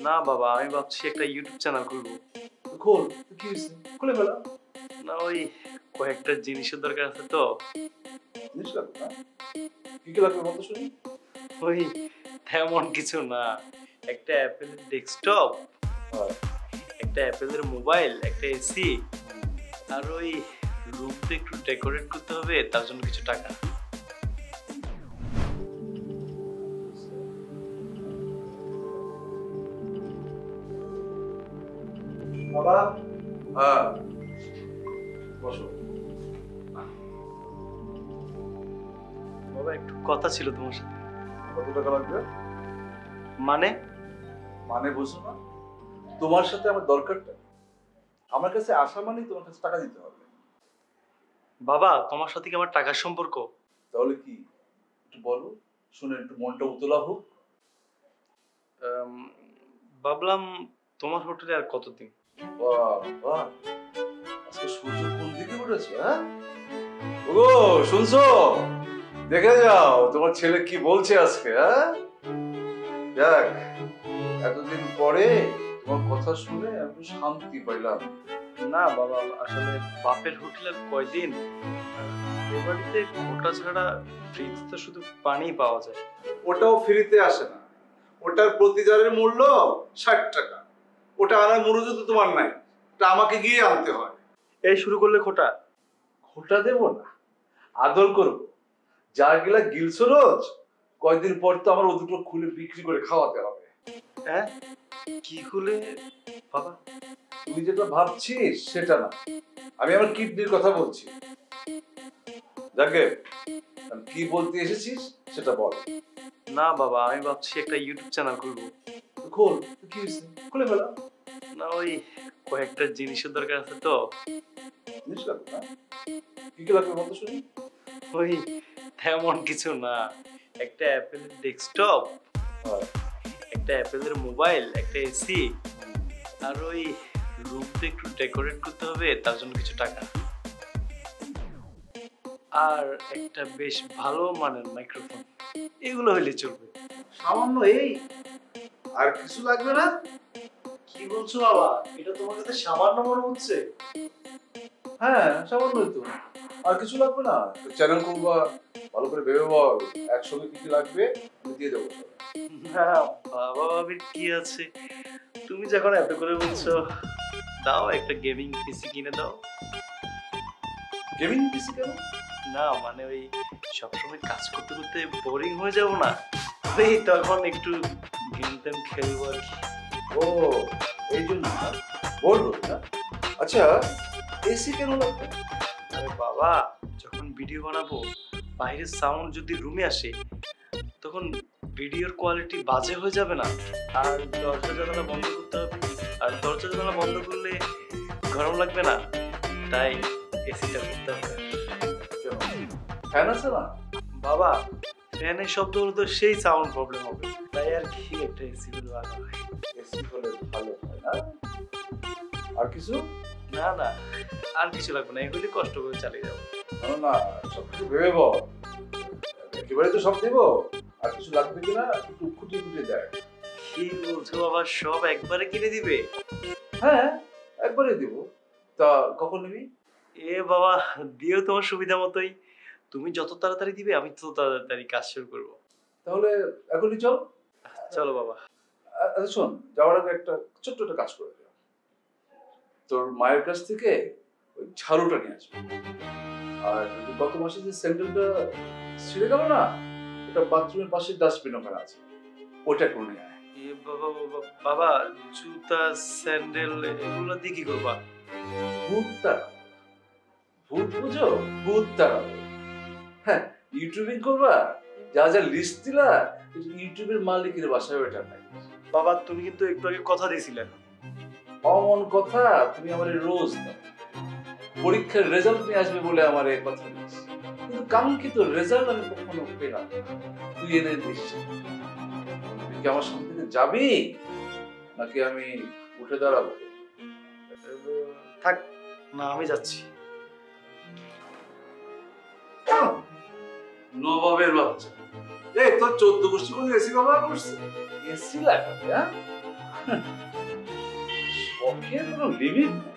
না বাবা, আমি ভাবছি একটা ইউটিউব চ্যানেল খুলবো। খোল, কি হয়েছে? খুলে ফেলা। না ওই কয়েকটা জিনিসের দরকার আছে তো। জিনিস লাগবে না? কি কি লাগবে বলতো শুনি? ওই তেমন কিছু না, একটা অ্যাপেলের ডেস্কটপ, একটা অ্যাপেলের মোবাইল, একটা এসি, আর ওই রুমটা একটু ডেকোরেট করতে হবে, তার জন্য কিছু টাকা। বাবা, হ্যাঁ, বসো। বাবা একটু কথা ছিল তোমার সাথে। কত টাকা লাগবে? মানে মানে বুঝো না? তোমার সাথে আমার দরকারটা, আমার কাছে আসা মানেই তোমার কাছে টাকা দিতে হবে। বাবা, তোমার সাথে কি আমার টাকার সম্পর্ক? তাহলে কি একটু বলো, শুনে একটু মনটা উতলা হোক। ভাবলাম তোমার হোটেলে আর কতদিন। বাহ বাহ, আজকে সূর্য কোন দিকে উঠেছে? হ্যাঁ ওগো, শুনছো? দেখে যাও তোমার ছেলে কি বলছে আজকে। হ্যাঁ দেখ, এতদিন পরে তোমার কথা শুনে আমি শান্তি পাইলাম। না বাবা, আসলে বাপের হোটেলে কয়দিন, এ বাড়িতে কোটা ছাড়া ফ্রিজ তো শুধু পানি পাওয়া যায়। ওটাও ফ্রিতে আসে না, ওটার প্রতি জারের মূল্য 60 টাকা। ওটা আনার মনোযোগ তো তোমার নাই, ওটা আমাকে গিয়ে আনতে হয়। এই শুরু করলে খোটা। খোটা দেব না, আদর করব। যার গিলা গিলছো রোজ, কয়েকদিন পর তো আমার ও দুটো খুলে বিক্রি করে খাওয়াতে হবে। হ্যাঁ, কি খুলে বাবা? তুই যেটা ভাবছিস সেটা না, আমি আমার কিডনির কথা বলছি। যাকে কি বলতে এসেছিস সেটা বল। না বাবা, আমি ভাবছি একটা ইউটিউব চ্যানেল খুলবো। খোল, কি হয়েছে? খুলে ফেলা। না ওই কয়েকটা জিনিসের দরকার আছে তো। জিনিস লাগবে না? কি কি লাগবে বলতো শুনি? ওই তেমন কিছু না, একটা অ্যাপেলের ডেস্কটপ, একটা অ্যাপেলের মোবাইল, একটা এসি, আর ওই রুমটা একটু ডেকোরেট করতে হবে, তার জন্য কিছু টাকা, আর একটা বেশ ভালো মানের মাইক্রোফোন। এগুলো হইলে চলবে। সামান্য এই? আর কিছু লাগবে না? কি বলছো বাবা, এটা তোমার কাছে সামান্য মনে হচ্ছে? হ্যাঁ সামান্যই তো, আর কিছু লাগবে না। চ্যানেল করবা, ভালো করে ভেবে বল একসঙ্গে কি কি লাগবে, আমি দিয়ে দেবো। না বাবা, ভাবির কি আছে, তুমি যখন এত করে বলছো, দাও একটা গেমিং পিসি কিনে দাও। গেমিং পিসি কেন? না মানে ওই সবসময় কাজ করতে করতে বোরিং হয়ে যাবো না, ওই তখন একটু গেম টেম খেলবো আর কি। ও এই জন্য বলবো না। আচ্ছা এসি কেন লাগবে? আরে বাবা, যখন ভিডিও বানাবো, বাইরের সাউন্ড যদি রুমে আসে, তখন ভিডিওর কোয়ালিটি বাজে হয়ে যাবে না? আর দরজা জানালা বন্ধ করতে হবে, আর দরজা জানালা বন্ধ করলে গরম লাগবে না, তাই এসিটা করতে হবে। ফ্যান আছে না? বাবা, ফ্যানের শব্দ হলে তো সেই সাউন্ড প্রবলেম হবে, তাই আর কি একটা এসি হলে ভালো হয়। এসি হলে ভালো হয় না? আর কিছু? না না, আর কিছু লাগবে না, এগুলি কষ্ট করে চালিয়ে যাবো। না না, সবকিছু ভেবে বল। একেবারে তো সব দেবো, আর কিছু লাগবে কিনা একটু খুঁটিয়ে খুঁটিয়ে দেয়। কি বলছো বাবা, সব একবারে কিনে দিবে? হ্যাঁ একবারে দিব। তা কখন নিবি? এ বাবা, দিও তোমার সুবিধা মতোই, তুমি যত তাড়াতাড়ি দিবে আমি তত তাড়াতাড়ি কাজ শুরু করবো। তাহলে এখনই চল। চলো বাবা। আচ্ছা শোন, যাওয়ার আগে একটা ছোট্ট একটা কাজ করে দিও। তোর মায়ের কাছ থেকে ওই ঝাড়ুটা নিয়ে আসবি, আর গত মাসে যে স্যান্ডেলটা ছিঁড়ে গেল না, ওটা বাথরুমের পাশে ডাস্টবিন ওখানে আছে, ওটা করে নিয়ে আয়। এ বাবা বাবা বাবা, জুতা স্যান্ডেল এগুলো দিয়ে কি করবা? ভূত তাড়াবো। ভূত বুঝো? ভূত তাড়াবো। হ্যাঁ, ইউটিউবিং করবা, যা যা লিস্ট দিলা ইউটিউবের মালিকের বাসায় ওটা নাই। বাবা, তুমি কিন্তু একটু আগে কথা দিয়েছিলে। অমন কথা তুমি আমার রোজ দাও। পরীক্ষার রেজাল্ট নিয়ে আসবে বলে আমার এই কথা দিচ্ছি, কিন্তু কাঙ্ক্ষিত রেজাল্ট আমি কখনো পেলাম না। তুই এনে দিস। তুই কি আমার সামনে থেকে যাবি, নাকি আমি উঠে দাঁড়াবো? থাক না, আমি যাচ্ছি। নবাবের বাচ্চা, এই তোর 14 গোষ্ঠী কোন এসি ব্যবহার করছে? এসি লাগাবে? হ্যাঁ শখের কোনো লিমিট নেই।